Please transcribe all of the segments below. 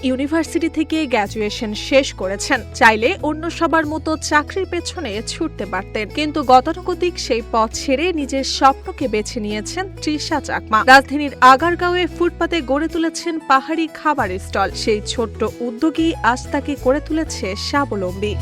University থেকে graduation শেষ করেছেন। চাইলে অন্য সবার মতো চাকরির পেছনে ছুটতে পারতেন, কিন্তু গতানুগতিক সেই পথ ছেড়ে নিজের স্বপ্নকে বেছে নিয়েছেন তৃষা চাকমা। রাজধানীর আগারগাঁওয়ে ফুটপাতে গড়ে তুলেছেন পাহাড়ি খাবারের স্টল। সেই ছোট্ট উদ্যোগী আজ তাকে করে তুলেছে স্বাবলম্বী।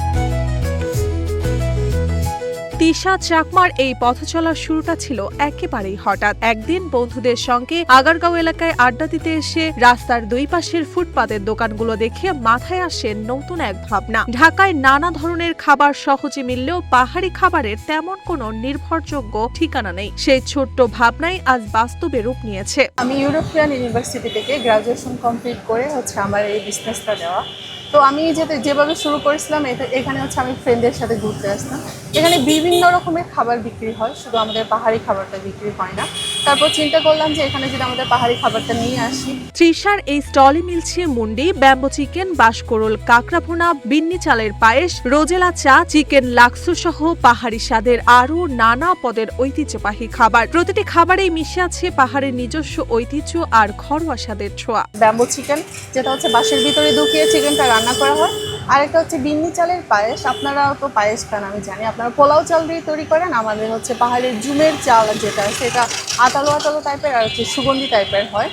তৃষা চাকমার এই পথ চলার শুরুটা ছিল একেবারেই হঠাৎ। একদিন বন্ধুদের সঙ্গে আগারগাঁও এলাকায় আড্ডা দিতে এসে রাস্তার দুই পাশের ফুটপাতের দোকানগুলো দেখে মাথায় আসে নতুন এক ভাবনা। ঢাকায় নানা ধরনের খাবার সহজে মিললেও পাহাড়ি খাবারের তেমন কোনো নির্ভরযোগ্য ঠিকানা নেই। সেই ছোট্ট ভাবনাই আজ বাস্তবে রূপ নিয়েছে। আমি ইউরোপিয়ান ইউনিভার্সিটি থেকে গ্র্যাজুয়েশন কমপ্লিট করে আমার এই বিজনেসটা দেওয়া। তো আমি যেভাবে শুরু করেছিলাম, এখানে আমি ফ্রেন্ডদের সাথে ঘুরতে আসতাম। এখানে বিভিন্ন রকমের খাবার বিক্রি হয়, শুধু আমাদের পাহাড়ি খাবারটা বিক্রি হয় না। তারপর চিন্তা করলাম যে এখানে যদি আমাদের পাহাড়ি খাবারটা নিয়ে আসি। তৃষার এই স্টলে মিলছে মুন্ডি, ব্যাম্বো চিকেন, বাঁশকোরল, কাঁকড়া ভুনা, বিন্নি চালের পায়েস, রোজেলা চা, চিকেন লাক্সু সহ পাহাড়ি স্বাদের আরও নানা পদের ঐতিহ্যবাহী খাবার। প্রতিটি খাবারেই মিশে আছে পাহাড়ের নিজস্ব ঐতিহ্য আর ঘরোয়া স্বাদের ছোঁয়া। ব্যাম্বো চিকেন, যেটা বাঁশের ভিতরে ঢুকিয়ে চিকেনটা রান্না করা হয়। আর একটা বিন্নি চালের পায়েস। আপনারাও তো পায়েস খান, আমি জানি। আপনারা পোলাও চাল দিয়ে তৈরি করেন, আমাদের পাহাড়ের জুমের চাল যেটা, সেটা আতালো আতালো টাইপের আর সুগন্ধি টাইপের হয়।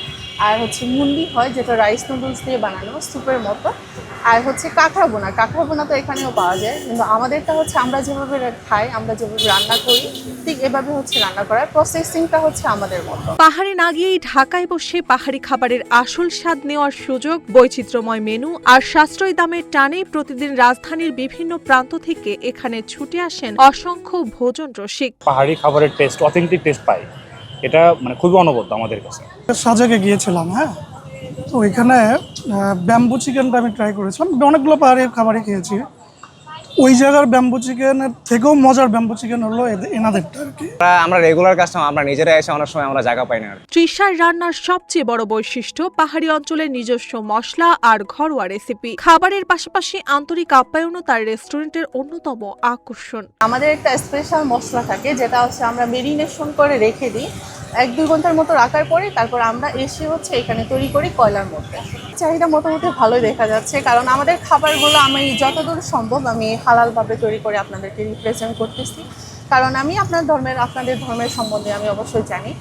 আর মুন্ডি হয়, যেটা রাইস নুডলস দিয়ে বানানো, স্যুপের মতো। আর কাঁকড়া বোনা। কাঁকড়া বোনা তো এখানেও পাওয়া যায়, কিন্তু আমাদেরটা আমরা যেভাবে খাই, আমরা যেভাবে রান্না করি, ঠিক এভাবে রান্না করার প্রসেসিংটা আমাদের মতো। পাহাড়ে না গিয়েই ঢাকায় বসে পাহাড়ি খাবারের আসল স্বাদ নেওয়ার সুযোগ, বৈচিত্র্যময় মেনু আর সাশ্রয়ী দামের টানে প্রতিদিন রাজধানীর বিভিন্ন প্রান্ত থেকে এখানে ছুটে আসেন অসংখ্য ভোজন রসিক। পাহাড়ি খাবারের টেস্ট, অথেন্টিক টেস্ট পাই, এটা খুবই অনবদ্য আমাদের কাছে। সাজেকে গিয়েছিলাম, তো ওইখানে ব্যাম্বু চিকেনটা আমি ট্রাই করেছিলাম। অনেকগুলো পাহাড়ি খাবারই খেয়েছি। ওই জায়গার ব্যাম্বু চিকেনের থেকেও মজার ব্যাম্বু চিকেন হলো এনাদেরটা আর কি। আমরা রেগুলার কাস্টমার, আমরা নিজেরা এসে অনেক সময় আমরা জায়গা পাই না। তৃষার রান্নার সবচেয়ে বড় বৈশিষ্ট্য পাহাড়ি অঞ্চলের নিজস্ব মশলা আর ঘরোয়া রেসিপি। খাবারের পাশাপাশি আন্তরিক আপ্যায়নও তার রেস্টুরেন্টের অন্যতম আকর্ষণ। আমাদের একটা স্পেশাল মশলা থাকে, যেটা আমরা মেরিনেশন করে রেখে দিই 1-2 ঘন্টার মতো রাখার পরে, তারপর আমরা এসে এখানে তৈরি করি কয়লার মধ্যে। চাহিদা মোটামুটি ভালোই দেখা যাচ্ছে, কারণ আমাদের খাবারগুলো আমি যতদূর সম্ভব আমি হালালভাবে তৈরি করে আপনাদেরকে রিপ্রেজেন্ট করতেছি। কারণ আমি আপনাদের ধর্মের সম্বন্ধে আমি অবশ্যই জানি।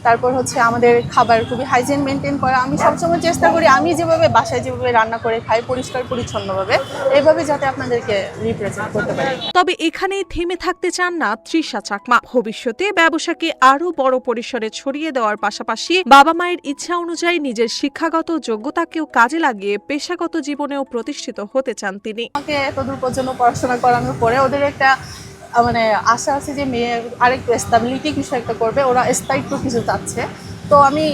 তারপর আমাদের খাবার খুবই হাইজিন মেনটেন করা। আমি সবসময় চেষ্টা করি আমি যেভাবে বাসায় যেভাবে রান্না করে খাই, পরিষ্কার পরিচ্ছন্নভাবে, এইভাবে যাতে আপনাদেরকে রিপ্রেজেন্ট করতে পারি। তবে এখানেই থেমে থাকতে চান না তৃষা চাকমা। ভবিষ্যতে ব্যবসাকে আরো বড় পরিসরে ছড়িয়ে দেওয়ার পাশাপাশি বাবা মায়ের ইচ্ছা অনুযায়ী নিজের শিক্ষাগত যোগ্যতাকেও কাজে লাগিয়ে পেশাগত জীবনেও প্রতিষ্ঠিত হতে চান তিনি। আমাকে এতদূর পর্যন্ত পড়াশোনা করানোর পরে ওদের একটা আশা আছে যে মেয়ে আরেকটু স্টেবিলিটি কিছু একটা করবে, ওরা স্থায়িত্ব কিছু চাচ্ছে। তো আমি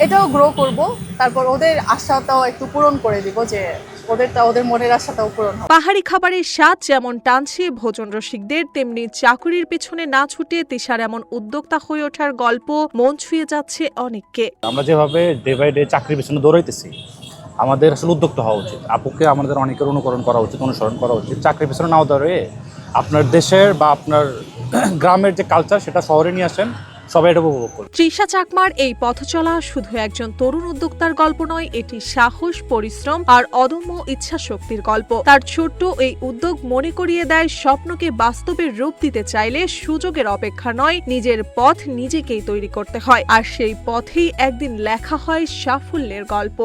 এটাও গ্রো করব, তারপর ওদের আশাটাও একটু পূরণ করে দিব, যে ওদের মনের আশাটাও পূরণ হবে। পাহাড়ি খাবারের স্বাদ যেমন টানছে ভোজন রসিকদের, তেমনি চাকুরির পেছনে না ছুটে তৃষার এমন উদ্যোক্তা হয়ে ওঠার গল্প মন ছুঁয়ে যাচ্ছে অনেককে। আমরা যেভাবে ডে বাই ডে চাকরির পেছনে দৌড়াইতেছি, আমাদের আসলে উদ্যোক্তা হওয়া উচিত। আপুকে আমাদের অনেকের অনুকরণ করা উচিত, অনুসরণ করা উচিত। চাকরির পেছনে নাও দৌড়ে আপনার দেশের বা আপনার গ্রামের যে কালচার, সেটা শহরে নিয়ে আসেন, সবাই এটা উপভোগ করুন। তৃষা চাকমার এই পথ চলা শুধু একজন তরুণ উদ্যোক্তার গল্প নয়, এটি সাহস, পরিশ্রম আর অদম্য ইচ্ছা শক্তির গল্প। তার ছোট্ট এই উদ্যোগ মনে করিয়ে দেয়, স্বপ্নকে বাস্তবের রূপ দিতে চাইলে সুযোগের অপেক্ষা নয়, নিজের পথ নিজেকেই তৈরি করতে হয়। আর সেই পথেই একদিন লেখা হয় সাফল্যের গল্প।